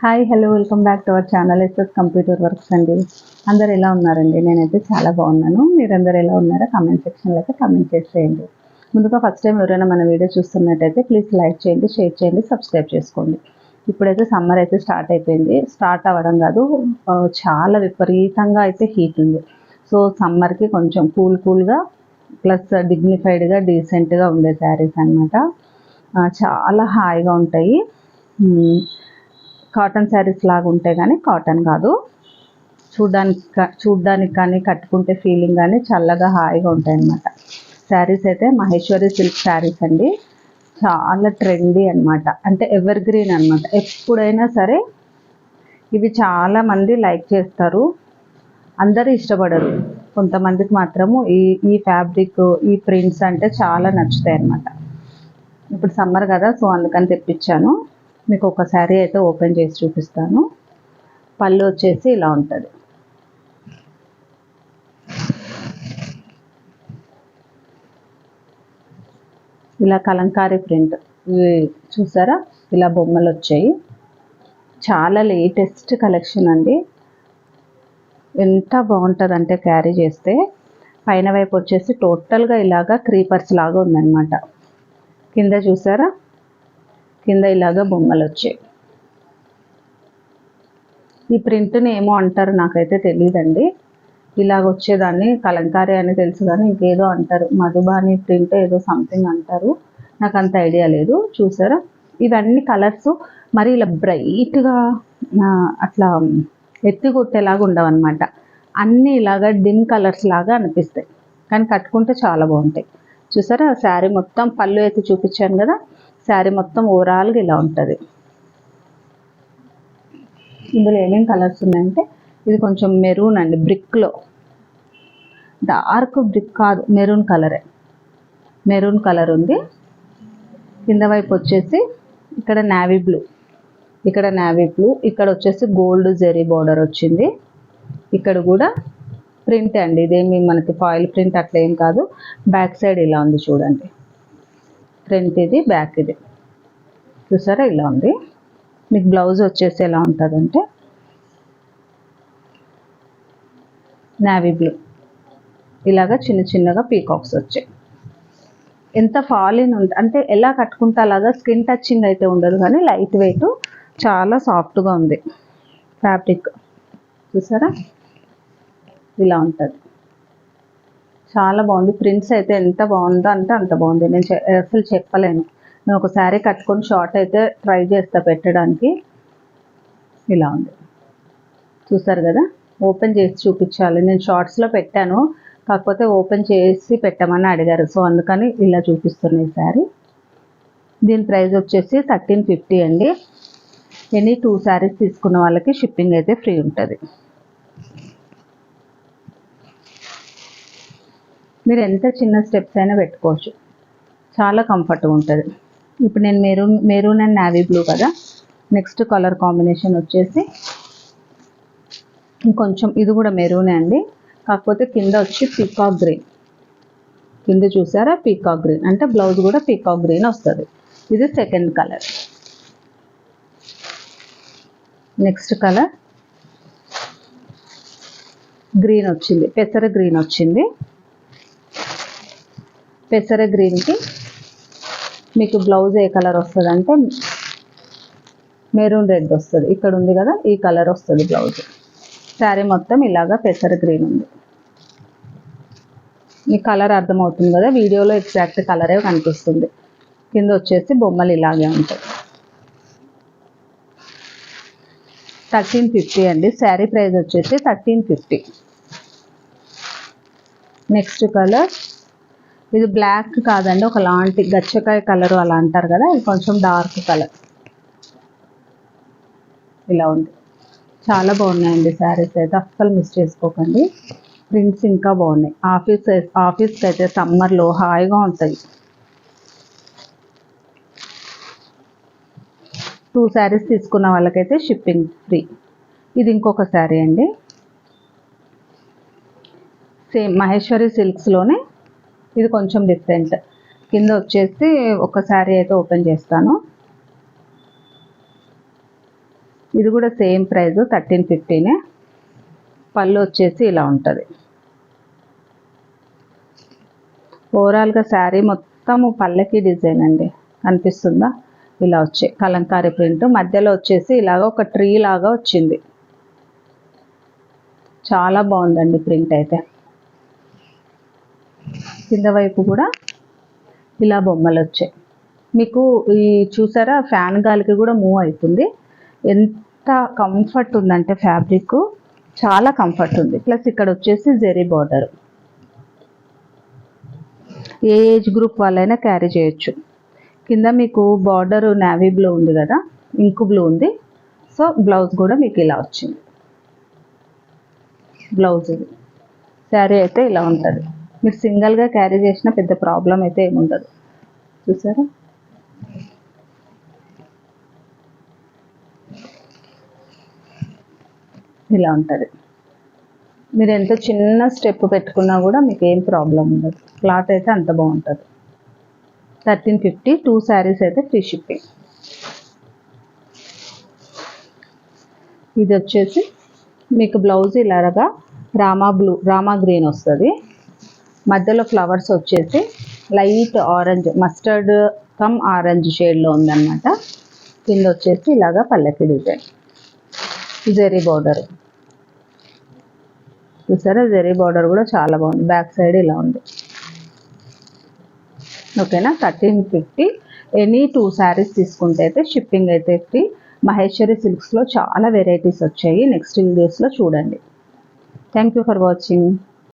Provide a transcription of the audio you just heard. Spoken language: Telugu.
Hi hello welcome back to our channel SS computer works అండి. అందరు ఎలా ఉన్నారండి? నేనైతే చాలా బాగున్నాను. మీరందరూ ఎలా ఉన్నారో కామెంట్ సెక్షన్లో అయితే కామెంట్ చేసేయండి. ముందుగా ఫస్ట్ టైం ఎవరైనా మన వీడియో చూస్తున్నట్టయితే ప్లీజ్ లైక్ చేయండి, షేర్ చేయండి, సబ్స్క్రైబ్ చేసుకోండి. ఇప్పుడైతే సమ్మర్ అయితే స్టార్ట్ అయిపోయింది. స్టార్ట్ అవ్వడం కాదు, చాలా విపరీతంగా అయితే హీట్ ఉంది. సో సమ్మర్కి కొంచెం కూల్గా ప్లస్ డిగ్నిఫైడ్గా డీసెంట్గా ఉండే శారీస్ అనమాట. చాలా హాయిగా ఉంటాయి. కాటన్ శారీస్ లాగా ఉంటాయి కానీ కాటన్ కాదు. చూడ్డానికి కానీ కట్టుకుంటే ఫీలింగ్ కానీ చల్లగా హాయిగా ఉంటాయి అన్నమాట. శారీస్ అయితే మహేశ్వరి సిల్క్ శారీస్ అండి. చాలా ట్రెండీ అనమాట, అంటే ఎవర్ గ్రీన్ అనమాట. ఎప్పుడైనా సరే ఇవి చాలామంది లైక్ చేస్తారు, అందరూ ఇష్టపడరు. కొంతమందికి మాత్రము ఈ ఫ్యాబ్రిక్, ఈ ప్రింట్స్ అంటే చాలా నచ్చుతాయి అన్నమాట. ఇప్పుడు సమ్మర్ కదా, సో అందుకని తెప్పించాను. మీకు ఒక శారీ అయితే ఓపెన్ చేసి చూపిస్తాను. పళ్ళు వచ్చేసి ఇలా ఉంటుంది. ఇలా కలంకారీ ప్రింట్ చూసారా, ఇలా బొమ్మలు వచ్చాయి. చాలా లేటెస్ట్ కలెక్షన్ అండి. ఎంత బాగుంటుంది అంటే క్యారీ చేస్తే. పైన వైపు వచ్చేసి టోటల్గా ఇలాగా క్రీపర్స్ లాగా ఉందన్నమాట. కింద చూసారా, కింద ఇలాగా బొమ్మలు వచ్చాయి. ఈ ప్రింట్ని ఏమో అంటారు, నాకైతే తెలియదండి. ఇలాగ వచ్చేదాన్ని కలంకారీ అని తెలుసు కానీ ఇంకేదో అంటారు, మధుబాని ప్రింట్ ఏదో సంథింగ్ అంటారు, నాకు అంత ఐడియా లేదు. చూసారా, ఇవన్నీ కలర్స్ మరి ఇలా బ్రైట్గా అట్లా ఎత్తి కొట్టేలాగా ఉండవు అనమాట. అన్నీ ఇలాగా డిమ్ కలర్స్ లాగా అనిపిస్తాయి, కానీ కట్టుకుంటే చాలా బాగుంటాయి. చూసారా, శారీ మొత్తం పళ్ళు అయితే చూపించాను కదా, శారీ మొత్తం ఓవరాల్గా ఇలా ఉంటుంది. ఇందులో ఏమేమి కలర్స్ ఉన్నాయంటే, ఇది కొంచెం మెరూన్ అండి, బ్రిక్లో డార్క్ బ్రిక్ కాదు, మెరూన్ కలరే. మెరూన్ కలర్ ఉంది. కింద వైపు వచ్చేసి ఇక్కడ నావీ బ్లూ, ఇక్కడ నావీ బ్లూ, ఇక్కడ వచ్చేసి గోల్డ్ జెరీ బార్డర్ వచ్చింది. ఇక్కడ కూడా ప్రింట్ అండి, ఇదేమి మనకి ఫాయిల్ ప్రింట్ అట్లా ఏం కాదు. బ్యాక్ సైడ్ ఇలా ఉంది చూడండి, ఫ్రంట్ ఇది, బ్యాక్ ఇది. చూసారా, ఇలా ఉంది. మీకు బ్లౌజ్ వచ్చేసి ఎలా ఉంటుందంటే నావీ బ్లూ, ఇలాగా చిన్న చిన్నగా పీకాక్స్ వచ్చాయి. ఎంత ఫాలిన్ ఉంటుంది అంటే ఎలా కట్టుకుంటే అలాగా స్కిన్ టచింగ్ అయితే ఉండదు, కానీ లైట్ వెయిట్, చాలా సాఫ్ట్గా ఉంది ఫ్యాబ్రిక్. చూసారా, ఇలా ఉంటుంది. చాలా బాగుంది. ప్రింట్స్ అయితే ఎంత బాగుందో అంటే అంత బాగుంది. నేను అసలు చెప్పలేను. నేను ఒక శారీ కట్టుకొని షార్ట్ అయితే ట్రై చేస్తా పెట్టడానికి. ఇలా ఉంది. చూసారు కదా, ఓపెన్ చేసి చూపించాలి. నేను షార్ట్స్లో పెట్టాను, కాకపోతే ఓపెన్ చేసి పెట్టమని అడిగారు, సో అందుకని ఇలా చూపిస్తున్నాయి ఈ శారీ. దీని ప్రైస్ వచ్చేసి 1350 అండి. ఎనీ 2 శారీస్ తీసుకున్న వాళ్ళకి షిప్పింగ్ అయితే ఫ్రీ ఉంటుంది. మీరు ఎంత చిన్న స్టెప్స్ అయినా పెట్టుకోవచ్చు, చాలా కంఫర్ట్గా ఉంటుంది. ఇప్పుడు నేను మెరూన్ అండ్ నావీ బ్లూ కదా, నెక్స్ట్ కలర్ కాంబినేషన్ వచ్చేసి ఇంకొంచెం, ఇది కూడా మెరూనే అండి, కాకపోతే కింద వచ్చి పీకాక్ గ్రీన్. కింద చూసారా, పీకాక్ గ్రీన్ అంటే బ్లౌజ్ కూడా పీకాక్ గ్రీన్ వస్తుంది. ఇది second colour. Next colour green వచ్చింది, పెసర గ్రీన్ వచ్చింది. పెసర గ్రీన్కి మీకు బ్లౌజ్ ఏ కలర్ వస్తుంది అంటే మెరూన్ రెడ్ వస్తుంది. ఇక్కడ ఉంది కదా, ఈ కలర్ వస్తుంది బ్లౌజ్. శారీ మొత్తం ఇలాగా పెసర గ్రీన్ ఉంది. ఈ కలర్ అర్థమవుతుంది కదా, వీడియోలో ఎగ్జాక్ట్ కలరే కనిపిస్తుంది. కింద వచ్చేసి బొమ్మలు ఇలాగే ఉంటాయి. 1350 అండి. శారీ ప్రైస్ వచ్చేసి 1350. నెక్స్ట్ కలర్, ఇది బ్లాక్ కాదండి, ఒకలాంటి గచ్చకాయ కలరు అలా అంటారు కదా, ఇది కొంచెం డార్క్ కలర్. ఇలా ఉంది. చాలా బాగున్నాయండి శారీస్ అయితే, అస్సలు మిస్ చేసుకోకండి. ప్రింట్స్ ఇంకా బాగున్నాయి. ఆఫీస్కి అయితే సమ్మర్లో హాయిగా ఉంటాయి. 2 శారీస్ తీసుకున్న వాళ్ళకైతే షిప్పింగ్ ఫ్రీ. ఇది ఇంకొక శారీ అండి, సేమ్ మహేశ్వరి సిల్క్స్లోనే, ఇది కొంచెం డిఫరెంట్. కింద వచ్చేసి ఒక శారీ అయితే ఓపెన్ చేస్తాను. ఇది కూడా సేమ్ ప్రైస్ 1350. పళ్ళు వచ్చేసి ఇలా ఉంటుంది. ఓవరాల్గా శారీ మొత్తము పల్లకి డిజైన్ అండి, కనిపిస్తుందా? ఇలా వచ్చే కలంకారీ ప్రింట్, మధ్యలో వచ్చేసి ఇలాగ ఒక ట్రీ లాగా వచ్చింది. చాలా బాగుందండి ప్రింట్ అయితే. కింద వైపు కూడా ఇలా బొమ్మలు వచ్చాయి. మీకు ఈ చూసారా, ఫ్యాన్ గాలికి కూడా మూవ్ అవుతుంది. ఎంత కంఫర్ట్ ఉందంటే ఫ్యాబ్రిక్ చాలా కంఫర్ట్ ఉంది. ప్లస్ ఇక్కడ వచ్చేసి జెరీ బార్డర్, ఏ ఏజ్ గ్రూప్ వాళ్ళైనా క్యారీ చేయొచ్చు. కింద మీకు బార్డర్ నేవీ బ్లూ ఉంది కదా, ఇంకు బ్లూ ఉంది. సో బ్లౌజ్ కూడా మీకు ఇలా వచ్చింది. బ్లౌజ్ ఇది. శారీ అయితే ఇలా ఉంటుంది. మీరు సింగిల్గా క్యారీ చేసిన పెద్ద ప్రాబ్లం అయితే ఏముండదు. చూసారా, ఇలా ఉంటుంది. మీరు ఎంత చిన్న స్టెప్ పెట్టుకున్నా కూడా మీకు ఏం ప్రాబ్లం ఉండదు. క్లాత్ అయితే అంత బాగుంటుంది. 1350, 2 శారీస్ అయితే ఫ్రీ షిప్పింగ్. ఇది వచ్చేసి మీకు బ్లౌజ్ ఇలాగా రామా గ్రీన్ వస్తుంది. మధ్యలో ఫ్లవర్స్ వచ్చేసి light orange, mustard come orange షేడ్లో ఉందన్నమాట. కింద వచ్చేసి ఇలాగా పల్లకి డిజైన్, జెరీ బార్డర్. చూసారా, జెరీ బార్డర్ కూడా చాలా బాగుంది. బ్యాక్ సైడ్ ఇలా ఉంది. ఓకేనా, 1350. ఎనీ 2 శారీస్ తీసుకుంటే అయితే షిప్పింగ్ అయితే ఫ్రీ. మహేశ్వరి సిల్క్స్లో చాలా వెరైటీస్ వచ్చాయి. నెక్స్ట్ వీడియోస్లో చూడండి. Thank you for watching.